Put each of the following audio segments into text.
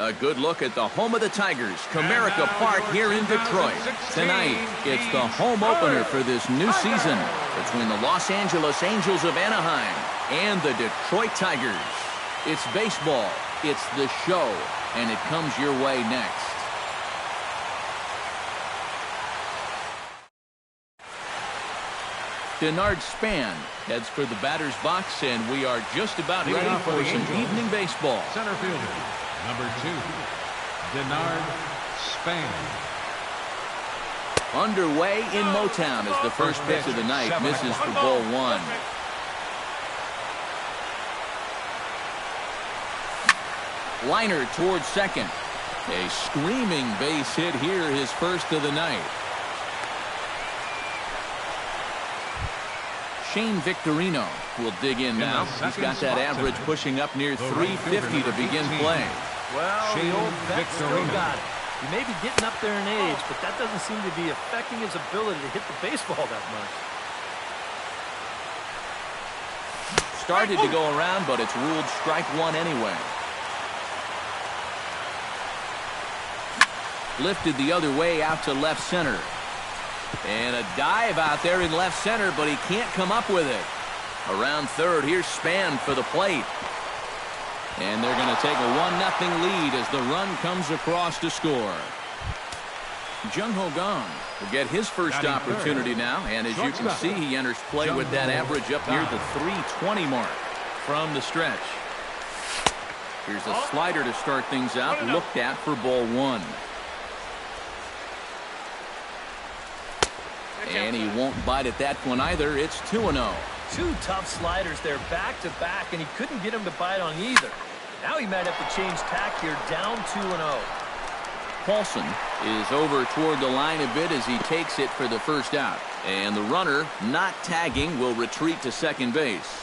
A good look at the home of the Tigers, Comerica Park here in Detroit. Tonight, it's the home opener for this new season between the Los Angeles Angels of Anaheim and the Detroit Tigers. It's baseball, it's the show, and it comes your way next. Denard Span heads for the batter's box, and we are just about ready for some evening baseball. Center fielder, number 2, Denard Span. Underway in Motown as the first pitch of the night misses for ball 1. Liner towards second. A screaming base hit here, his first of the night. Shane Victorino will dig in now. He's got that average pushing up near 350 to begin play. Well, the old vet still got it. He may be getting up there in age, but that doesn't seem to be affecting his ability to hit the baseball that much. Started to go around, but it's ruled strike 1 anyway. Lifted the other way out to left center. And a dive out there in left center, but he can't come up with it. Around third, here's Span for the plate. And they're going to take a 1-0 lead as the run comes across to score. Jung Ho Kang will get his first opportunity now. And as you can see, he enters play with that average up near the 320 mark from the stretch. Here's a slider to start things out, looked at for ball 1. And he won't bite at that one either. It's 2-0. 2 tough sliders there back to back, and he couldn't get him to bite on either. Now he might have to change tack here, down 2-0. Paulson is over toward the line a bit as he takes it for the first out. And the runner, not tagging, will retreat to second base.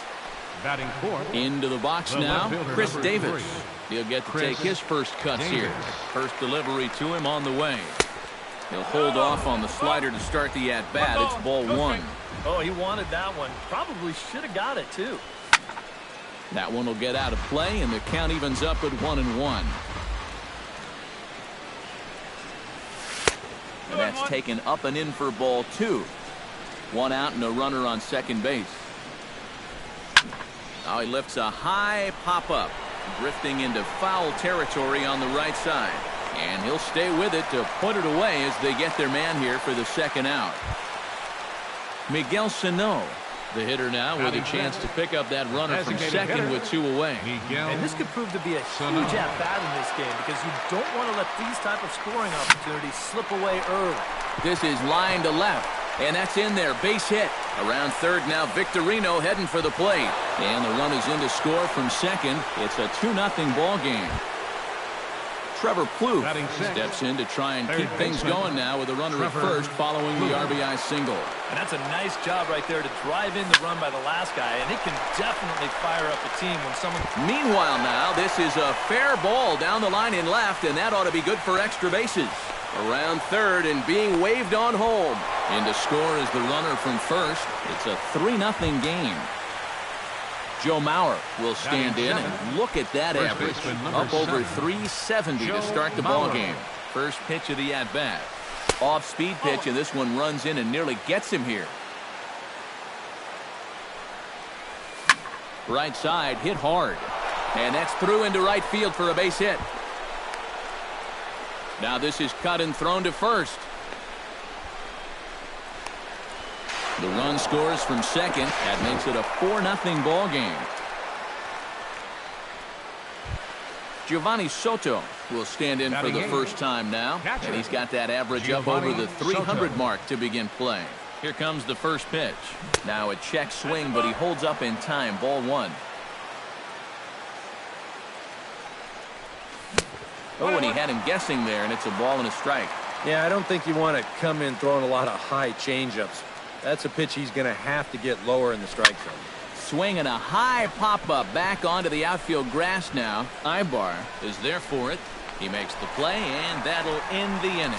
Batting fourth. Into the box now, Chris Davis. He'll get to take his first cuts here. First delivery to him on the way. He'll hold off on the slider to start the at-bat. It's ball 1. Oh, he wanted that one. Probably should have got it, too. That one will get out of play, and the count evens up at 1-1. And that's taken up and in for ball 2. 1 out and a runner on second base. Now he lifts a high pop-up, drifting into foul territory on the right side. And he'll stay with it to put it away as they get their man here for the second out. Miguel Sano, the hitter now, with a chance to pick up that runner from second with 2 away. And this could prove to be a huge at-bat in this game because you don't want to let these type of scoring opportunities slip away early. This is line to left, and that's in there. Base hit. Around third now, Victorino heading for the plate. And the run is in to score from second. It's a 2-0 ball game. Trevor Plouffe steps in to try and keep things going now with a runner at first following the RBI single. And that's a nice job right there to drive in the run by the last guy, and it can definitely fire up a team when someone... Meanwhile now, this is a fair ball down the line in left, and that ought to be good for extra bases. Around third and being waved on home. In to score is the runner from first. It's a 3-0 game. Joe Mauer will stand in, and look at that average. Up over 370 to start the ball game. First pitch of the at-bat. Off-speed pitch, and this one runs in and nearly gets him here. Right side, hit hard. And that's through into right field for a base hit. Now this is cut and thrown to first. The run scores from second. That makes it a 4-0 ball game. Giovanni Soto will stand in for the first time now. And he's got that average up over the 300 mark to begin play. Here comes the first pitch. Now a check swing, but he holds up in time. Ball 1. Oh, and he had him guessing there, and it's a ball and a strike. Yeah, I don't think you want to come in throwing a lot of high changeups. That's a pitch he's going to have to get lower in the strike zone. Swinging a high pop-up back onto the outfield grass now. Ibar is there for it. He makes the play, and that'll end the inning.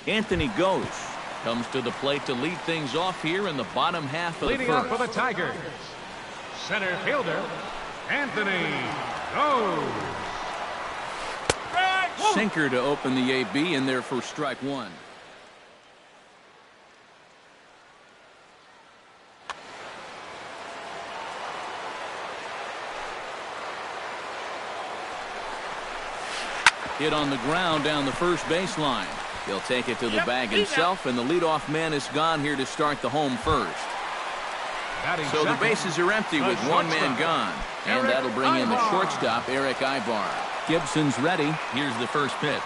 Anthony Gose Comes to the plate to lead things off here in the bottom half of Leading the up first. for the Tigers, center fielder, Anthony Rose. Sinker to open the AB in there for strike one. Hit on the ground down the first baseline. He'll take it to the bag himself, and the leadoff man is gone here to start the home first. So the bases are empty with one man gone. And that'll bring in the shortstop, Eric Ibar. Gibson's ready. Here's the first pitch.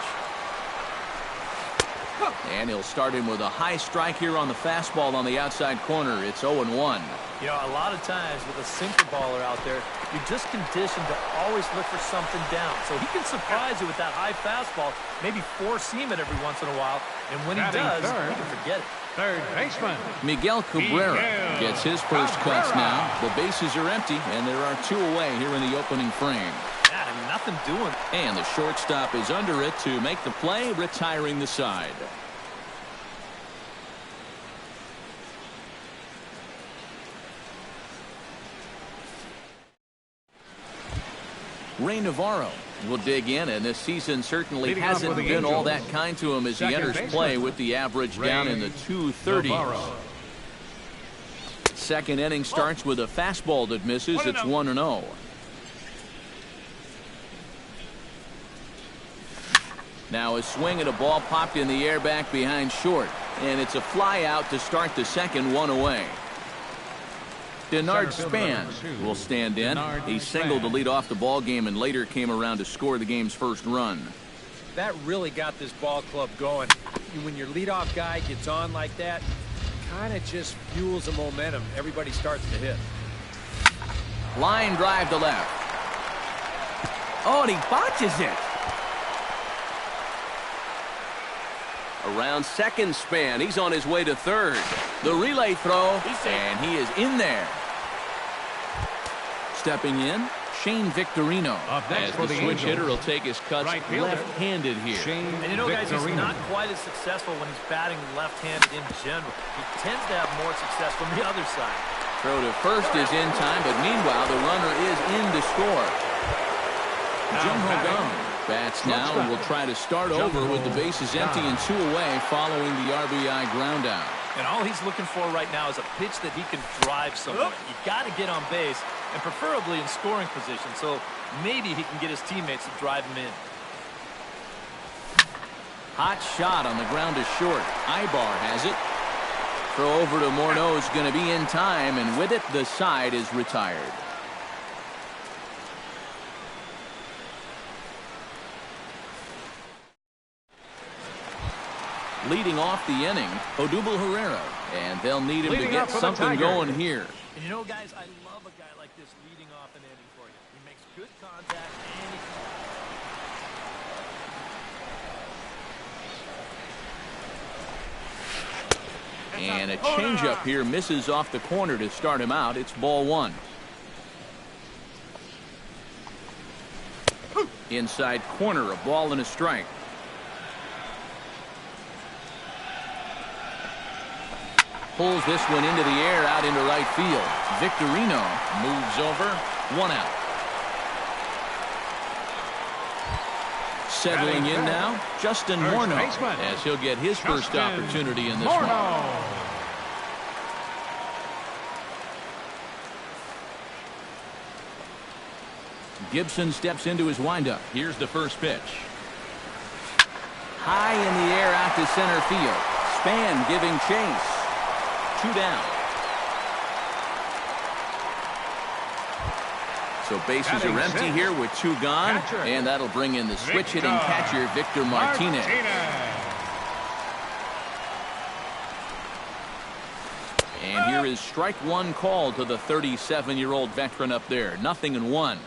And he'll start him with a high strike here on the fastball on the outside corner. It's 0-1. You know, a lot of times with a sinker baller out there, you're just conditioned to always look for something down. So he can surprise you with that high fastball, maybe four-seam it every once in a while. And when he does, you can forget it. Third baseman, Miguel Cabrera gets his first cuts now. The bases are empty, and there are two away here in the opening frame. Yeah, nothing doing. And the shortstop is under it to make the play, retiring the side. Ray Navarro will dig in, and this season certainly hasn't been all that kind to him as he enters play with the average down in the 230s. Second inning starts with a fastball that misses. It's 1-0. Now a swing at a ball popped in the air back behind short, and it's a fly out to start the second, one away. Denard Span will stand in. He singled to lead off the ball game and later came around to score the game's first run. That really got this ball club going. When your leadoff guy gets on like that, kind of just fuels the momentum. Everybody starts to hit. Line drive to left. Oh, and he botches it. Around second, Span. He's on his way to third. The relay throw, and he is in there. Stepping in, Shane Victorino. As the switch hitter will take his cuts left-handed here. And you know, guys, he's not quite as successful when he's batting left-handed in general. He tends to have more success from the other side. Throw to first is in time, but meanwhile, the runner is in to score. Jung Ho Gong bats now and will try to start over with the bases empty and two away following the RBI ground out. And all he's looking for right now is a pitch that he can drive somewhere. You got to get on base, and preferably in scoring position, so maybe he can get his teammates to drive him in. Hot shot on the ground to short. Ibar has it. Throw over to Morneau is going to be in time, and with it, the side is retired. Leading off the inning, Odubel Herrera, and they'll need him to get something going here. And you know, guys, I love a guy like this leading off an inning for you. He makes good contact and And a changeup here misses off the corner to start him out. It's ball one. Inside corner, a ball and a strike. Pulls this one into the air out into right field. Victorino moves over. One out. Settling in now, Justin Morneau, as he'll get his first opportunity in this one. Gibson steps into his windup. Here's the first pitch. High in the air out to center field. Span giving chase. Two down. So bases are empty here with two gone, and that'll bring in the switch hitting catcher Victor Martinez. And here is strike one called to the 37-year-old veteran up there. 0-1.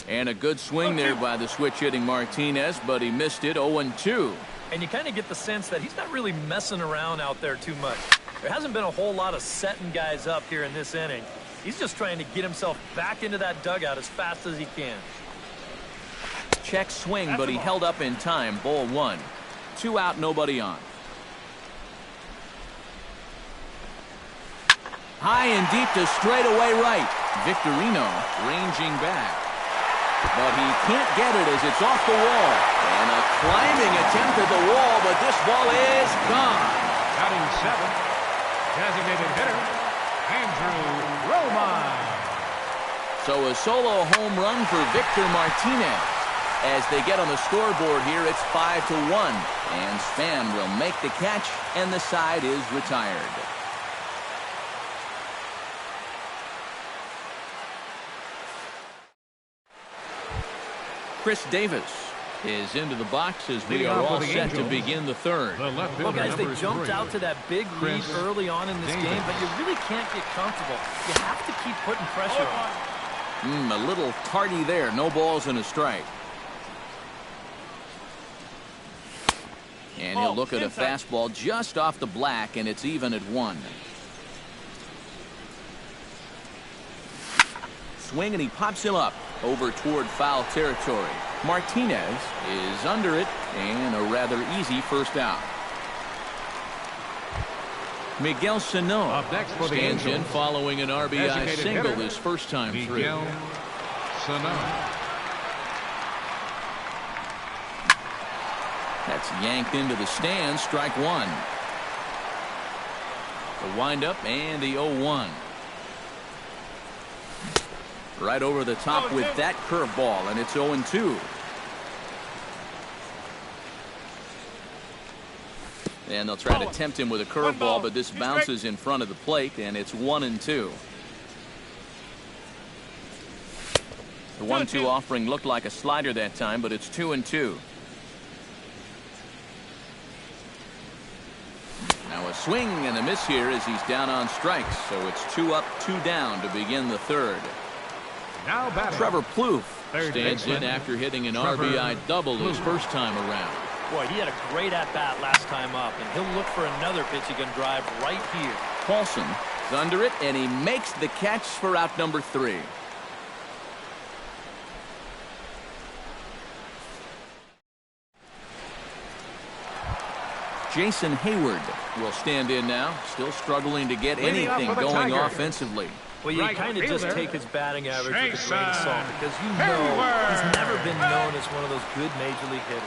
And a good swing there by the switch hitting Martinez, but he missed it. 0-2. And you kind of get the sense that he's not really messing around out there too much. There hasn't been a whole lot of setting guys up here in this inning. He's just trying to get himself back into that dugout as fast as he can. Check swing, but he held up in time. Ball one. 2 out, nobody on. High and deep to straightaway right. Victorino ranging back. But he can't get it as it's off the wall. And a climbing attempt at the wall, but this ball is gone. Batting 7th, designated hitter, Andrew Romine. So a solo home run for Victor Martinez. As they get on the scoreboard here, it's 5-1. And Span will make the catch, and the side is retired. Chris Davis is into the box as we are all set to begin the third. Well, guys, they jumped out to that big lead early on in this game, but you really can't get comfortable. You have to keep putting pressure on. A little tardy there. No balls and a strike. And he'll look at a fastball just off the black, and it's even at 1. Swing, and he pops him up over toward foul territory. Martinez is under it, and a rather easy first out. Miguel Sano stands in following an RBI single his first time through. Miguel Sano. That's yanked into the stands, strike 1. The windup and the 0-1. Right over the top with that curveball, and it's 0-2. And they'll try to tempt him with a curveball, but this bounces in front of the plate, and it's 1-2. The 1-2 offering looked like a slider that time, but it's 2-2. Now a swing and a miss here as he's down on strikes, so it's 2 up, 2 down to begin the third. Now batting. Trevor Plouffe stands baseman, in after hitting an RBI double his first time around. Boy, he had a great at-bat last time up, and he'll look for another pitch he can drive right here. Paulson is under it, and he makes the catch for out number 3. Jason Hayward will stand in now, still struggling to get anything going offensively. Well, you kind of just take his batting average with a grain of salt, because you know he's never been known as one of those good major league hitters.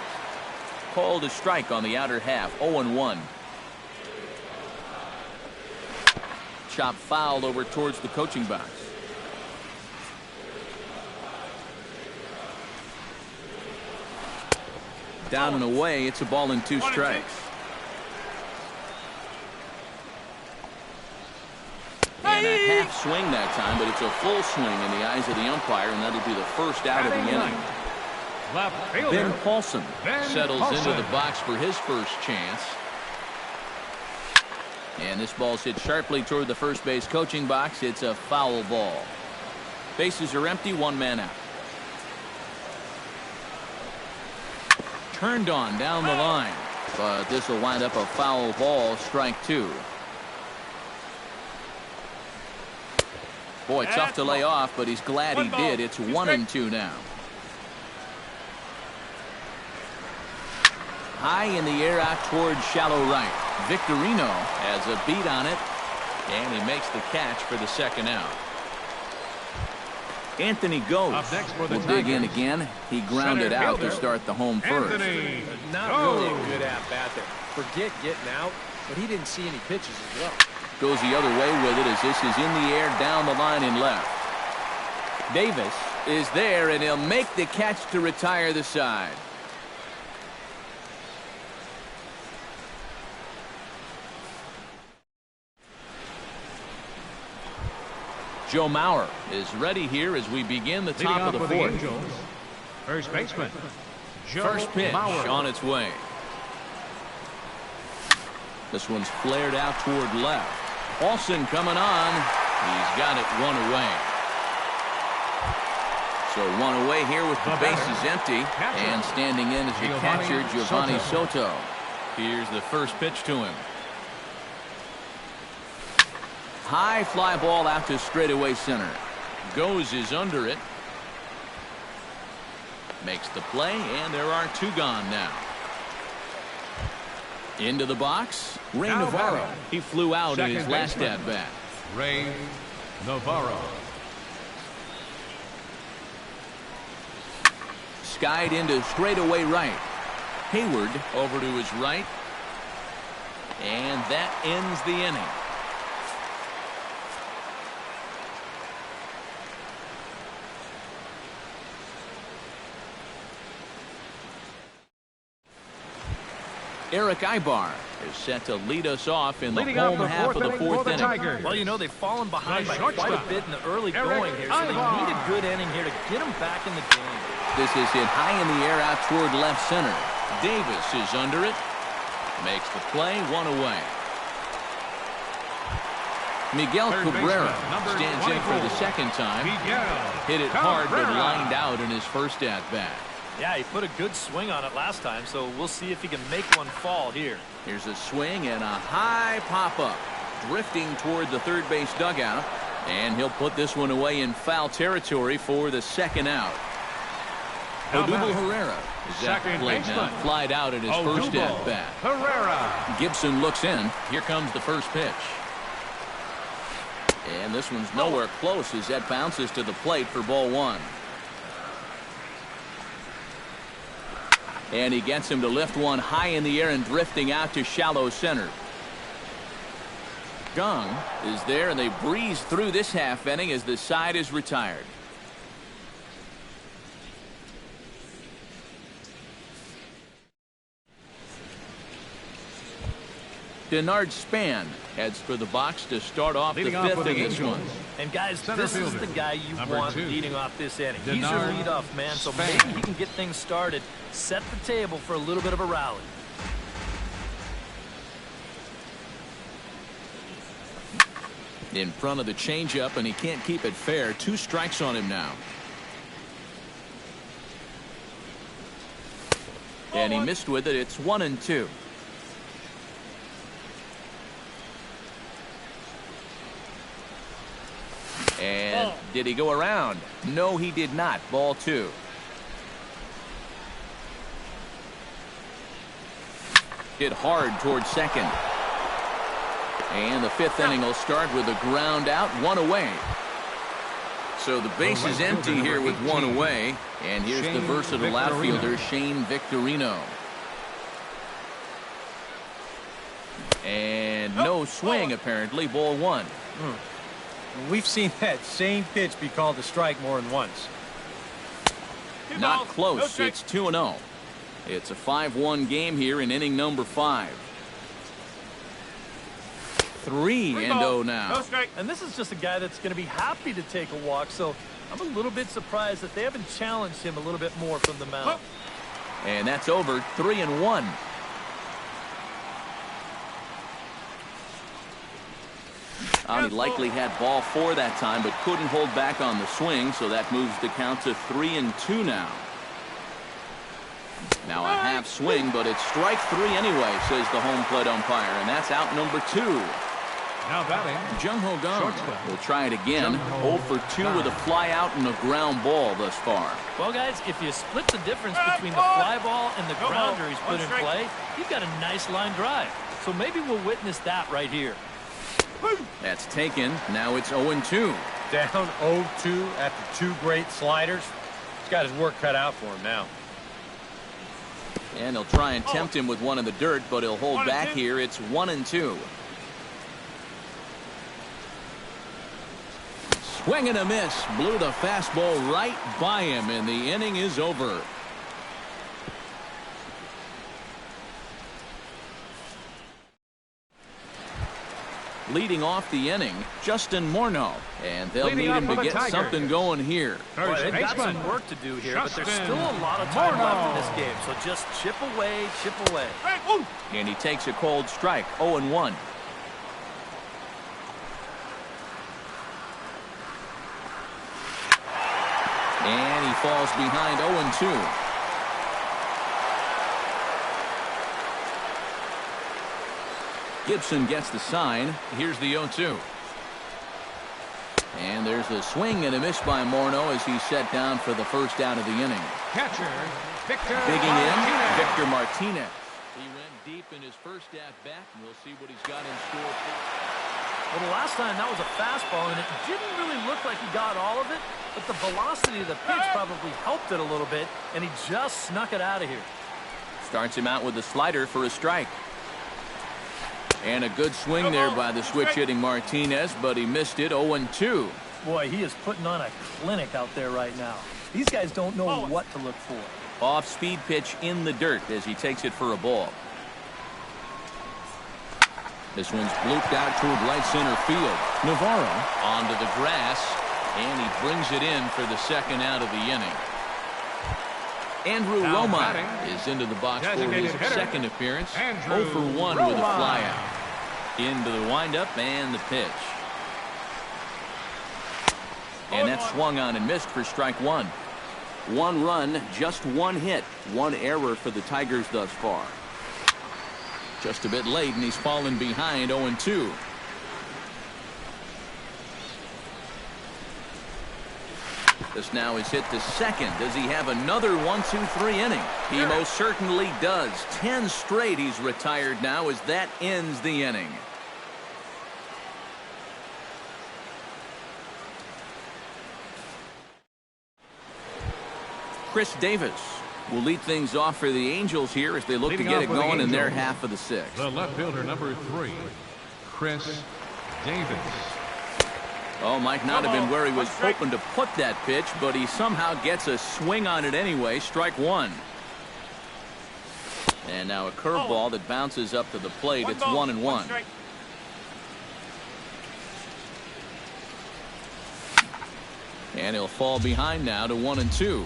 Called a strike on the outer half, 0-1. Chop fouled over towards the coaching box. Down and away, it's a ball and 2 strikes. And a half swing that time, but it's a full swing in the eyes of the umpire, and that'll be the first out of the inning. Ben Paulson settles into the box for his first chance. And this ball's hit sharply toward the first base coaching box. It's a foul ball. Bases are empty, 1 man out. Turned on down the line, but this will wind up a foul ball, strike 2. Boy, tough to lay off, but he's glad he did. It's 1-2 now. High in the air out towards shallow right. Victorino has a beat on it, and he makes the catch for the second out. Anthony Gose will dig in again. He grounded out to start the home first. Not really a good at-bat there. Forget getting out, but he didn't see any pitches as well. Goes the other way with it as this is in the air down the line and left. Davis is there, and he'll make the catch to retire the side. Joe Mauer is ready here as we begin the top of the fourth. First baseman, Joe First pitch Mauer. on its way. This one's flared out toward left. Paulson coming on. He's got it 1 away. So 1 away here with the bases empty. And standing in as your catcher, Giovanni Soto. Here's the first pitch to him. High fly ball out to straightaway center. Gose is under it. Makes the play, and there are 2 gone now. Into the box, Ray Now Navarro. batting. He flew out in Second his last baseman. at-bat. Ray Navarro. Skied into straightaway right. Hayward over to his right. And that ends the inning. Eric Ibar is set to lead us off in the Leading off home the half of the for fourth the inning. Tigers. Well, you know, they've fallen behind by quite a shortstop, bit in the early Eric going here, so they Ibar. need a good inning here to get them back in the game. This is hit high in the air out toward left center. Davis is under it. Makes the play, one away. Miguel Third Cabrera baseman, number stands in for the 24. second time. Miguel Hit it hard but Cabrera. lined out in his first at-bat. Yeah, he put a good swing on it last time, so we'll see if he can make one fall here. Here's a swing and a high pop-up. Drifting toward the third base dugout. And he'll put this one away in foul territory for the second out. Now Odubel batting. Herrera is at the Second plate now. baseman. Flied out at his first Odubel at-bat. Herrera. Gibson looks in. Here comes the first pitch. And this one's nowhere close as that bounces to the plate for ball one. And he gets him to lift one high in the air and drifting out to shallow center. Gong is there, and they breeze through this half inning as the side is retired. Denard Span heads for the box to start off Leading the off fifth with the in this Angels. one. And guys, Center this is fielder, the guy you number want 2. leading off this inning. He's your Denard leadoff man, so Span. maybe he can get things started, set the table for a little bit of a rally. In front of the changeup, and he can't keep it fair. 2 strikes on him now. And he missed with it. It's 1-2. And did he go around? No, he did not. Ball 2. Hit hard towards second. And the fifth inning will start with a ground out, 1 away. So the base is empty here with 1 away. And here's the Shane versatile Victorino. outfielder, Shane Victorino. And no swing, apparently. Ball 1. We've seen that same pitch be called a strike more than once. Not close. It's 2-0. It's a 5-1 game here in inning number 5. 3-0 now. And this is just a guy that's going to be happy to take a walk, so I'm a little bit surprised that they haven't challenged him a little bit more from the mound. And that's over. 3-1. He likely had ball 4 that time, but couldn't hold back on the swing, so that moves the count to 3-2 now. Now a half swing, but it's strike 3 anyway, says the home plate umpire, and that's out number 2. Now batting. Jung Ho Kang Shortstop. will try it again. Jung-Ho 0 for 2 with a fly out and a ground ball thus far. Well, guys, if you split the difference between the fly ball and the grounder he's put in play, you've got a nice line drive. So maybe we'll witness that right here. That's taken. Now it's 0-2. Down 0-2 after 2 great sliders. He's got his work cut out for him now. And he'll try and tempt him with one in the dirt, but he'll hold back here. It's 1-2. Swing and a miss. Blew the fastball right by him, and the inning is over. Leading off the inning, Justin Morneau. And they'll Leading need off him for to the get Tigers. something going here. Well, First they've got baseman. some work to do here, but there's Justin still a lot of time left in Morneau. this game. So just chip away, chip away. And he takes a cold strike, 0-1. And he falls behind 0-2. Gibson gets the sign. Here's the 0-2. And there's a swing and a miss by Morneau as he's set down for the first out of the inning. Catcher, Victor Digging in, Martinez. Victor Martinez. He wins. deep in his first at-bat, and we'll see what he's got in store. Well, the last time that was a fastball, and it didn't really look like he got all of it, but the velocity of the pitch probably helped it a little bit, and he just snuck it out of here. Starts him out with a slider for a strike. And a good swing there by the switch-hitting Martinez, but he missed it. 0-2. Boy, he is putting on a clinic out there right now. These guys don't know what to look for. Off-speed pitch in the dirt as he takes it for a ball. This one's blooped out toward right center field. Navarro onto the grass, and he brings it in for the second out of the inning. Andrew Romine is into the box for his second appearance. 0 for 1 with a flyout. Into the windup and the pitch. And that swung on and missed for strike one. 1 run, just 1 hit, 1 error for the Tigers thus far. Just a bit late, and he's fallen behind 0-2. This now is hit to second. Does he have another 1-2-3 inning? He most certainly does. 10 straight he's retired now as that ends the inning. Chris Davis will lead things off for the Angels here as they look to get it going in their half of the sixth. The left fielder, number 3, Chris Davis. Oh, might not have been where he was hoping to put that pitch, but he somehow gets a swing on it anyway. Strike one. And now a curveball that bounces up to the plate. It's 1-1. And he'll fall behind now to 1-2.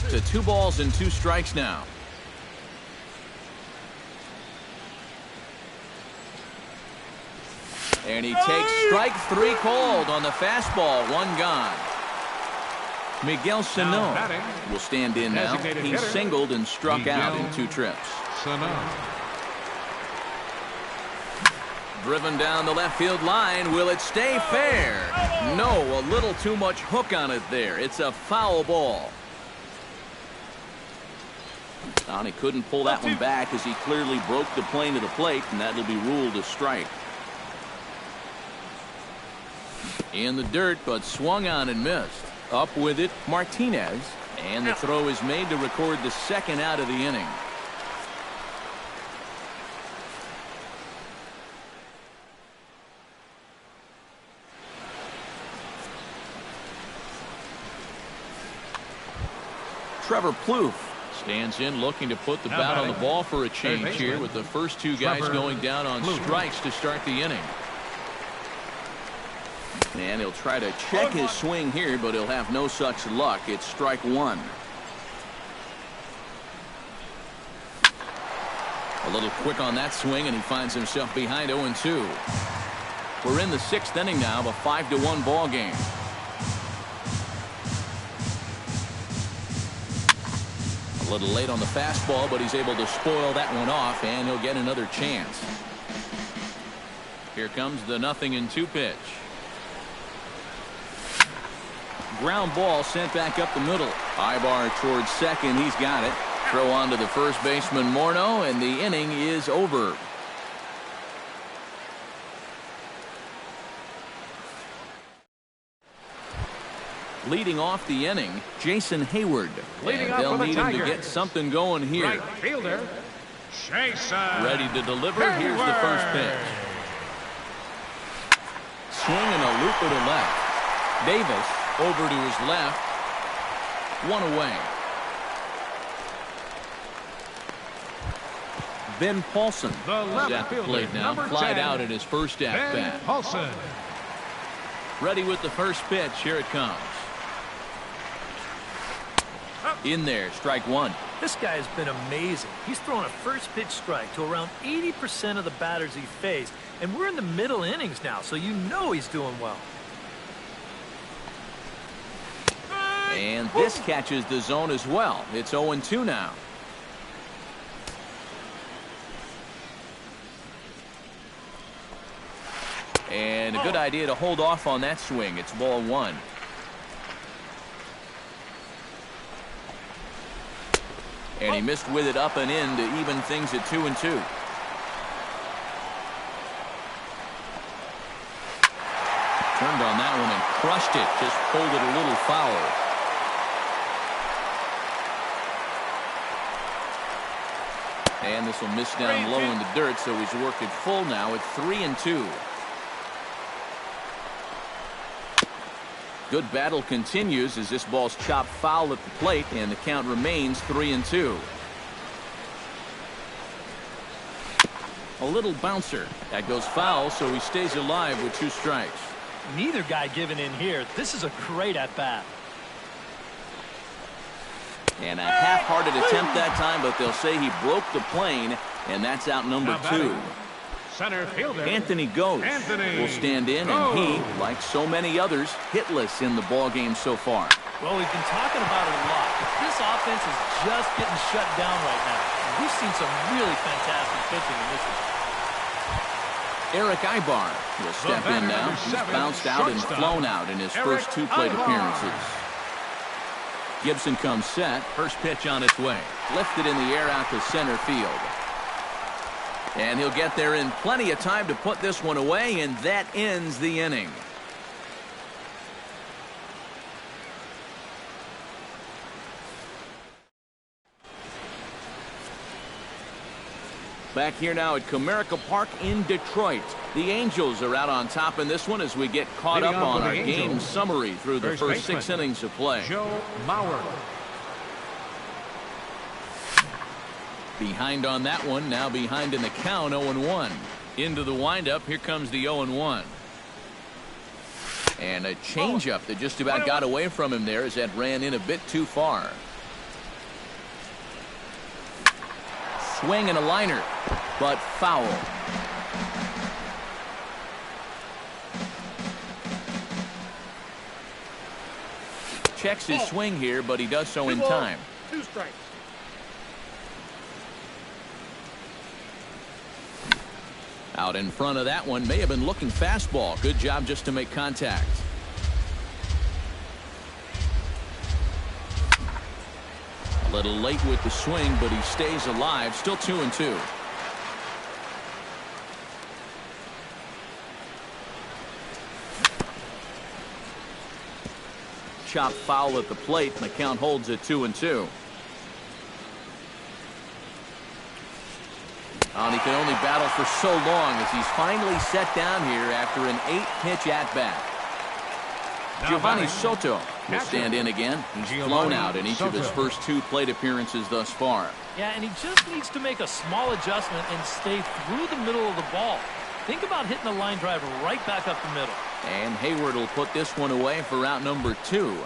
To 2 balls and 2 strikes now. And he takes strike 3 called on the fastball. 1 gone. Miguel Sano will stand in now. He singled and struck out in 2 trips. Driven down the left field line. Will it stay fair? No, a little too much hook on it there. It's a foul ball. And he couldn't pull that one back as he clearly broke the plane of the plate, and that'll be ruled a strike. In the dirt, but swung on and missed. Up with it, Martinez. And the throw is made to record the second out of the inning. Trevor Plouffe stands in looking to put the bat on the ball for a change here with the first 2 guys going down on strikes to start the inning. And he'll try to check his swing here, but he'll have no such luck. It's strike 1. A little quick on that swing, and he finds himself behind 0-2. We're in the 6th inning now of a 5-1 ball game. A little late on the fastball, but he's able to spoil that one off, and he'll get another chance. Here comes the 0-2 pitch. Ground ball sent back up the middle. Ibar towards second. He's got it. Throw on to the first baseman, Morneau, and the inning is over. Leading off the inning, Jason Hayward. And they'll need him to get something going here. Right fielder, Jason. Ready to deliver. Here's the first pitch. Swing and a looper to left. Davis over to his left. 1 away. Ben Paulson is at the plate now. Flied out at his first at-bat. Paulson. Ready with the first pitch. Here it comes. In there, strike 1. This guy has been amazing. He's thrown a first pitch strike to around 80% of the batters he faced. And we're in the middle innings now, so you know he's doing well. And this catches the zone as well. It's 0-2 now. And a good idea to hold off on that swing. It's ball 1. And he missed with it up and in to even things at 2-2. Turned on that one and crushed it. Just pulled it a little foul. And this will miss down low in the dirt, so he's worked it full now at 3-2. Good battle continues as this ball's chopped foul at the plate, and the count remains 3-2. A little bouncer. That goes foul, so he stays alive with 2 strikes. Neither guy giving in here. This is a great at-bat. And a half-hearted attempt that time, but they'll say he broke the plane, and that's out number 2. Center fielder Anthony Gose will stand in, and he, like so many others, hitless in the ball game so far. Well, we've been talking about it a lot, but this offense is just getting shut down right now. We've seen some really fantastic pitching in this one. Eric Ibar will step in now. He's bounced out and flown out in his first 2 plate appearances. Gibson comes set. First pitch on its way. Lifted in the air out to center field. And he'll get there in plenty of time to put this one away, and that ends the inning. Back here now at Comerica Park in Detroit. The Angels are out on top in this one as we get caught up on our game summary through the first 6 innings of play. Joe Mauer. Behind on that one, now behind in the count, 0-1. Into the windup, here comes the 0-1. And a changeup that just about got away from him there as that ran in a bit too far. Swing and a liner, but foul. Checks his swing here, but he does so in time. 2 strikes. Out in front of that one, may have been looking fastball. Good job just to make contact. A little late with the swing, but he stays alive. Still 2-2. Chop foul at the plate, and the count holds at 2-2. And he can only battle for so long as he's finally set down here after an 8-pitch at-bat. Giovanni Soto will stand in again. He's flown out in each of his first 2 plate appearances thus far. Yeah, and he just needs to make a small adjustment and stay through the middle of the ball. Think about hitting a line drive right back up the middle. And Hayward will put this one away for out number 2.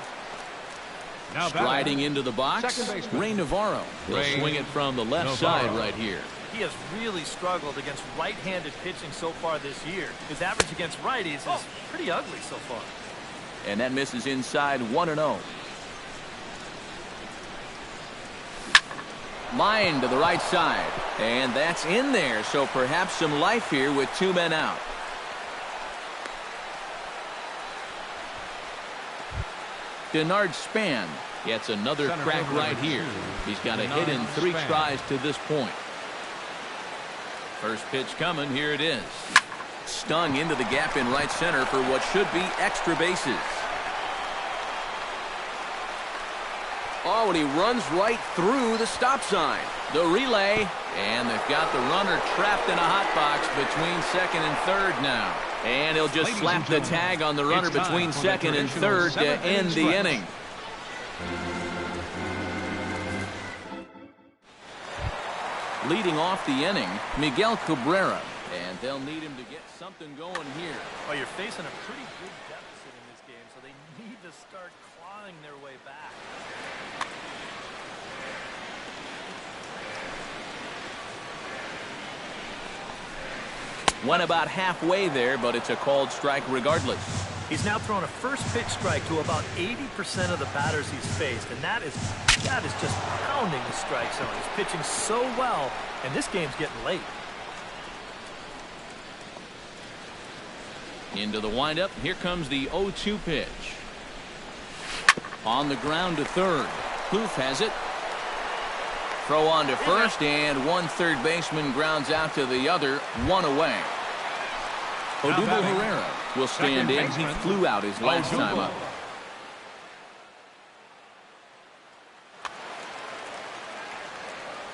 Sliding into the box, Ray Navarro. He'll swing it from the left side right here. He has really struggled against right-handed pitching so far this year. His average against righties is pretty ugly so far. And that misses inside 1-0. Line to the right side. And that's in there, so perhaps some life here with 2 men out. Denard Span gets another crack right here. He's got a hit in 3 tries to this point. First pitch coming, here it is. Stung into the gap in right center for what should be extra bases. Oh, and he runs right through the stop sign. The relay, and they've got the runner trapped in a hot box between second and third now. And he'll just slap the tag on the runner between second and third to end the inning. Leading off the inning, Miguel Cabrera. And they'll need him to get something going here. Well, you're facing a pretty big deficit in this game, so they need to start clawing their way back. Went about halfway there, but it's a called strike regardless. He's now thrown a first pitch strike to about 80% of the batters he's faced, and that is just pounding the strike zone. He's pitching so well, and this game's getting late. Into the windup, here comes the 0-2 pitch. On the ground to third. Huth has it. Throw on to first, and one third baseman grounds out to the other, one away. Odubel Herrera will stand in. He flew out his last time up.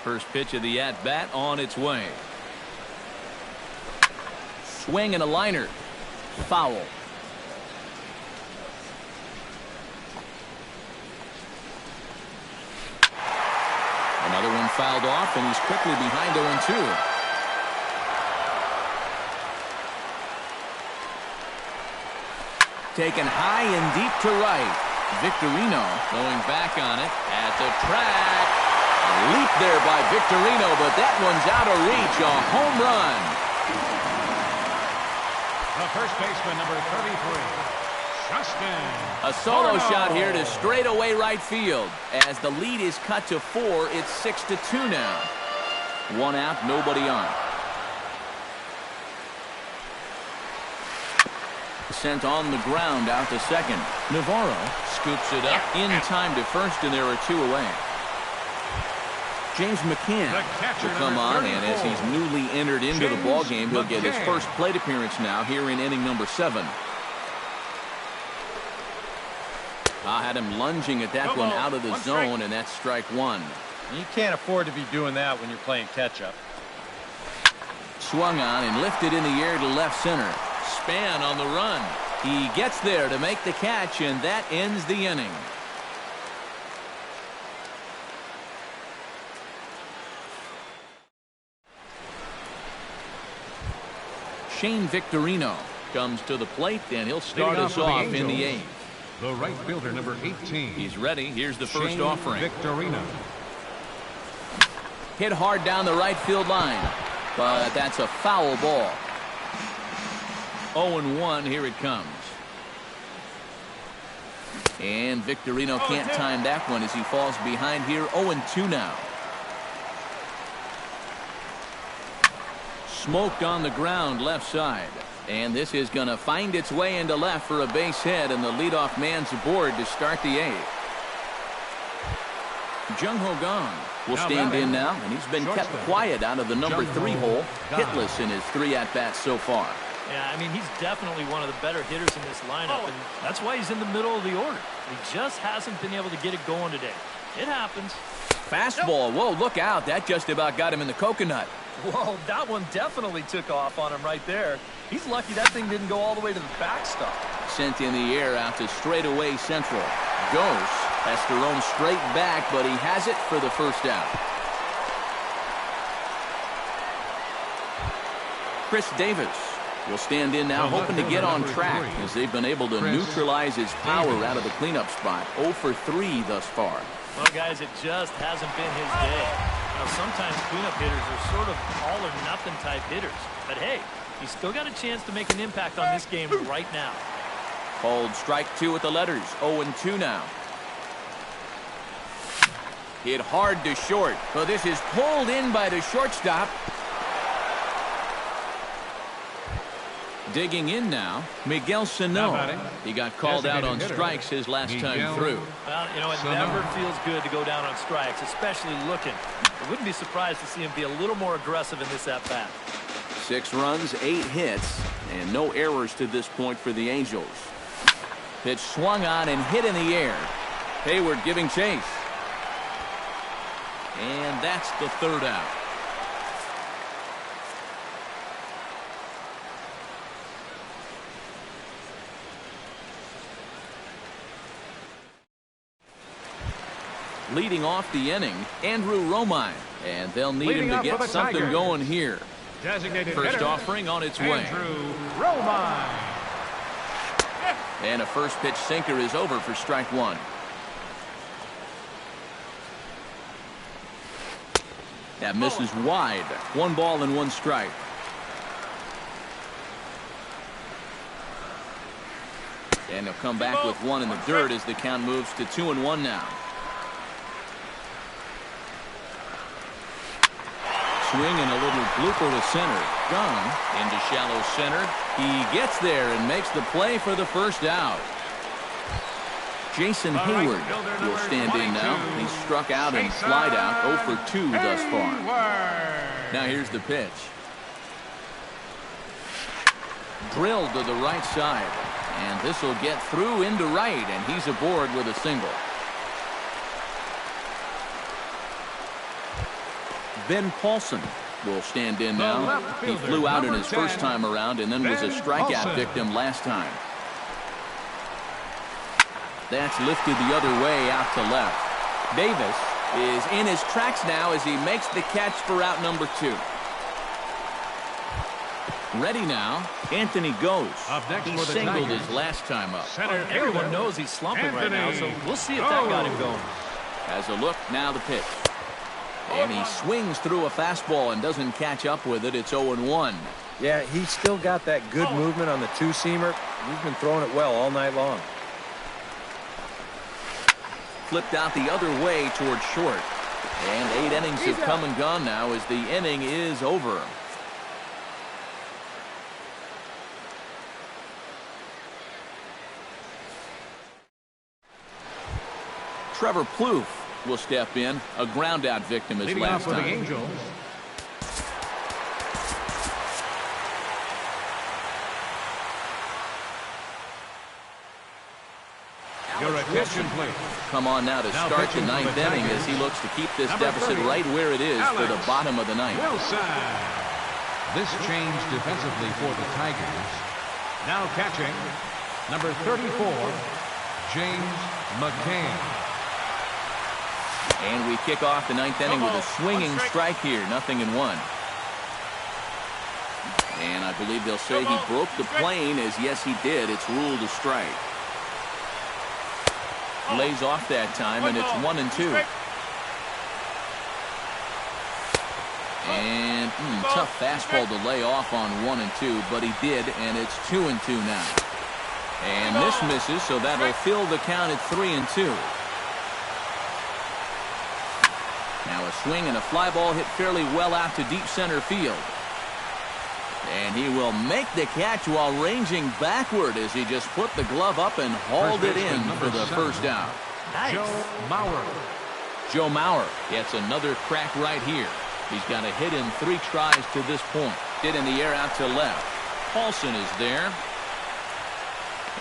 First pitch of the at-bat on its way. Swing and a liner. Foul. Another one fouled off, and he's quickly behind 0-2. Taken high and deep to right. Victorino going back on it at the track. A leap there by Victorino, but that one's out of reach. A home run. The first baseman, number 33, Justin. A solo Morneau. shot here to straightaway right field. As the lead is cut to 4, it's 6-2 now. One out, nobody on. Sent on the ground out to second. Navarro scoops it up in time to first, and there are 2 away. James McCann will come on, and as he's newly entered into the ballgame, he'll get his first plate appearance now here in inning number 7. I had him lunging at that one out of the zone, and that's strike 1. You can't afford to be doing that when you're playing catch-up. Swung on and lifted in the air to left center. Span on the run. He gets there to make the catch, and that ends the inning. Shane Victorino comes to the plate, and he'll start us off in the 8th. The right fielder, number 18. He's ready. Here's the first Shane offering. Victorino. Hit hard down the right field line, but that's a foul ball. 0-1, here it comes. And Victorino can't time that one as he falls behind here. 0-2 now. Smoked on the ground left side. And this is going to find its way into left for a base hit, and the leadoff man's aboard to start the 8th. Jung Ho Kang will stand in now, and he's been kept quiet out of the number 3 hole, hitless in his 3 at-bats so far. Yeah, I mean, he's definitely one of the better hitters in this lineup, and that's why he's in the middle of the order. He just hasn't been able to get it going today. It happens. Fastball. Whoa, look out. That just about got him in the coconut. Whoa, that one definitely took off on him right there. He's lucky that thing didn't go all the way to the backstop. Sent in the air out to straightaway central. Goes. Has to roam straight back, but he has it for the first out. Chris Davis will stand in now, hoping to get on track as they've been able to neutralize his power out of the cleanup spot. 0 for 3 thus far. Well, guys, it just hasn't been his day. Now, sometimes cleanup hitters are sort of all-or-nothing type hitters. But, hey, he's still got a chance to make an impact on this game right now. Called strike 2 with the letters. 0-2 now. Hit hard to short. Well, this is pulled in by the shortstop. Digging in now, Miguel Sano. He got called out on strikes his last time through. Well, you know, it never feels good to go down on strikes, especially looking. I wouldn't be surprised to see him be a little more aggressive in this at-bat. 6 runs, 8 hits, and no errors to this point for the Angels. Pitch swung on and hit in the air. Hayward giving chase. And that's the 3rd out. Leading off the inning, Andrew Romine, and they'll need him to get something going here. First offering on its way. Andrew Romine. And a first pitch sinker is over for strike 1. That misses wide. 1 ball and 1 strike. And they'll come back with 1 in the dirt as the count moves to 2-1 now. Swing and a little blooper to center. Gone into shallow center. He gets there and makes the play for the first out. Jason Hayward will stand in now. He's struck out and flied out 0 for 2 thus far. Now here's the pitch. Drilled to the right side. And this will get through into right, and he's aboard with a single. Ben Paulson will stand in now. He flew out in his first time around and then was a strikeout victim last time. That's lifted the other way out to left. Davis is in his tracks now as he makes the catch for out number 2. Ready now. Anthony goes. He singled his last time up. Everyone knows he's slumping right now, so we'll see if that got him going. Has a look, now the pitch. And he swings through a fastball and doesn't catch up with it. It's 0-1. Yeah, he's still got that good movement on the two-seamer. He's been throwing it well all night long. Flipped out the other way towards short. And 8 innings have come and gone now as the inning is over. Trevor Plouffe will step in, a ground-out victim as last time. The Angels. Your attention, please. Come on now to start the 9th inning as he looks to keep this deficit right where it is for the bottom of the 9th. Wilson. This change defensively for the Tigers. Now catching, number 34, James McCann. And we kick off the 9th inning with a swinging strike here, 0-1. And I believe they'll say he broke the plane, as yes he did. It's ruled a strike. Lays off that time, and it's 1-2. And tough fastball to lay off on 1-2, but he did, and it's 2-2 now. And this misses, so that'll fill the count at 3-2. Now a swing and a fly ball hit fairly well out to deep center field. And he will make the catch while ranging backward as he just put the glove up and hauled it in for the first out. Nice. Joe Mauer. Joe Mauer gets another crack right here. He's got a hit in 3 tries to this point. Hit in the air out to left. Paulson is there.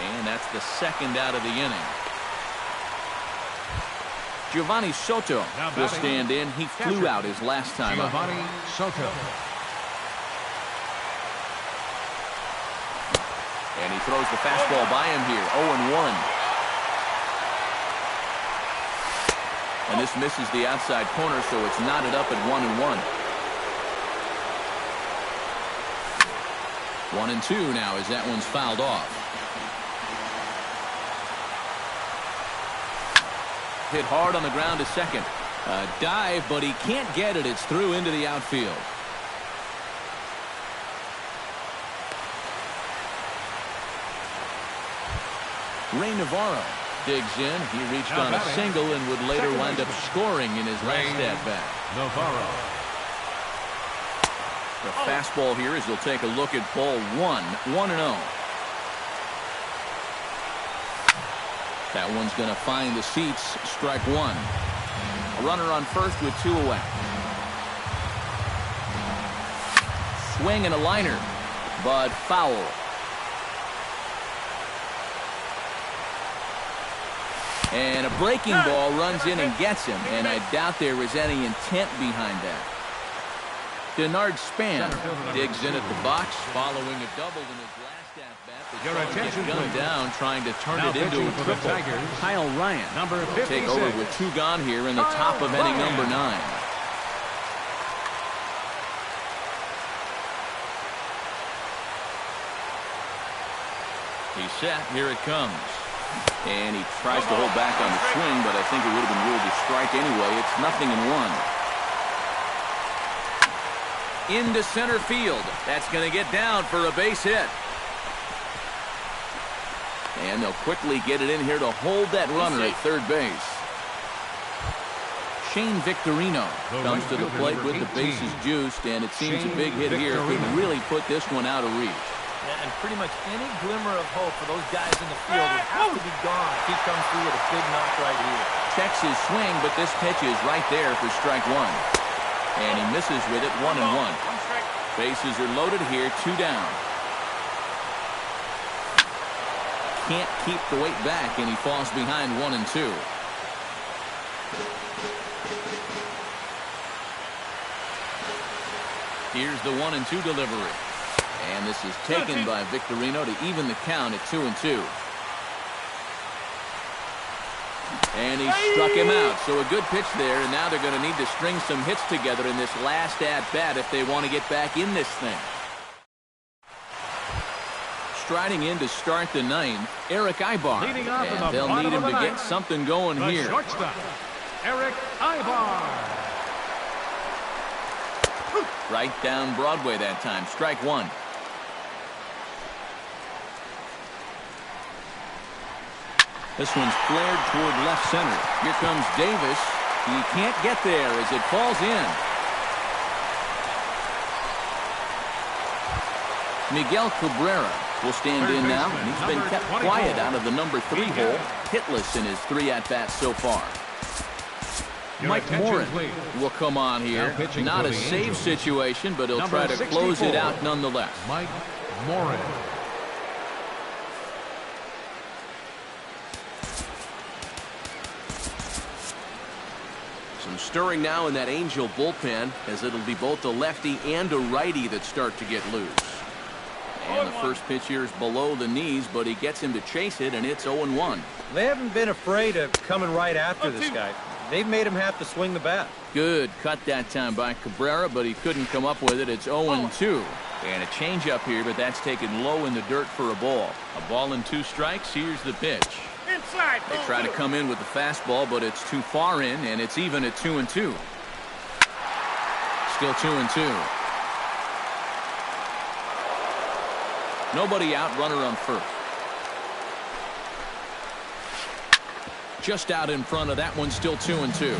And that's the second out of the inning. Giovanni Soto will stand in. He flew out his last time up. Giovanni Soto. And he throws the fastball by him here. 0-1. And this misses the outside corner, so it's knotted up at 1-1. 1-2 now as that one's fouled off. Hit hard on the ground to second. A dive, but he can't get it. It's through into the outfield. Ray Navarro digs in. He reached on a single and would later wind up scoring in his last at-bat. Navarro. The fastball here as they'll take a look at ball 1. 1-0. That one's going to find the seats. Strike 1. A runner on first with 2 away. Swing and a liner, but foul. And a breaking ball runs in and gets him, and I doubt there was any intent behind that. Denard Span digs in at the box following a double in his last at-bat. Your attention, gunned please. down trying to turn Now it into a pitching for the triple. Tigers, Kyle Ryan number will take 56. over with 2 gone here in the top of inning number 9. He's set. Here it comes. And he tries to hold back on the swing, but I think it would have been ruled a strike anyway. It's 0-1. Into center field. That's going to get down for a base hit. And they'll quickly get it in here to hold that runner at third base. Shane Victorino comes to the plate with the bases juiced, and it seems a big hit here could really put this one out of reach. Yeah, and pretty much any glimmer of hope for those guys in the field would have to be gone if he comes through with a big knock right here. Checks his swing, but this pitch is right there for strike one. And he misses with it, 1-1. Bases are loaded here, 2 down. Can't keep the weight back, and he falls behind 1-2. Here's the 1-2 delivery. And this is taken by Victorino to even the count at 2-2. And he struck him out. So a good pitch there, and now they're going to need to string some hits together in this last at-bat if they want to get back in this thing. Striding in to start the 9th, Eric Ibar. And they'll need him to get something going here. Shortstop, Eric Ibar. Right down Broadway that time. Strike one. This one's flared toward left center. Here comes Davis. He can't get there as it falls in. Miguel Cabrera will stand in now, and he's been kept quiet out of the number 3 hole. Hitless in his 3 at-bats so far. Mike Morin will come on here. Not a save situation, but he'll try to close it out nonetheless. Mike Morin. Some stirring now in that Angel bullpen, as it'll be both a lefty and a righty that start to get loose. And the first pitch here is below the knees, but he gets him to chase it, and it's 0-1. They haven't been afraid of coming right after this guy. They've made him have to swing the bat. Good cut that time by Cabrera, but he couldn't come up with it. It's 0-2. And a changeup here, but that's taken low in the dirt for a ball. A ball and 2 strikes. Here's the pitch. Inside. They try to come in with the fastball, but it's too far in, and it's even at 2-2. Still 2-2. Nobody out, runner on first. Just out in front of that one, still 2-2.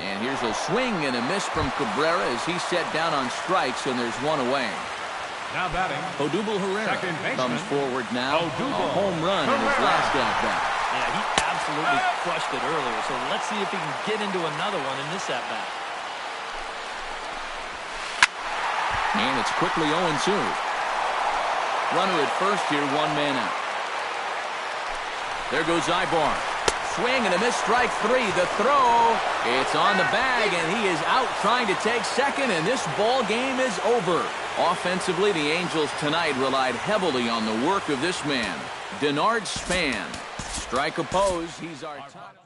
And here's a swing and a miss from Cabrera as he's set down on strikes, and there's one away. Now batting, Odubel Herrera comes forward now. Odubel A home run in his last at-bat. Yeah, he absolutely crushed it earlier, so let's see if he can get into another one in this at-bat. And it's quickly 0-2. Runner at first here, 1 man out. There goes Ibar. Swing and a miss, strike 3. The throw, it's on the bag, and he is out trying to take second, and this ball game is over. Offensively, the Angels tonight relied heavily on the work of this man, Denard Span. Strike opposed, he's our top.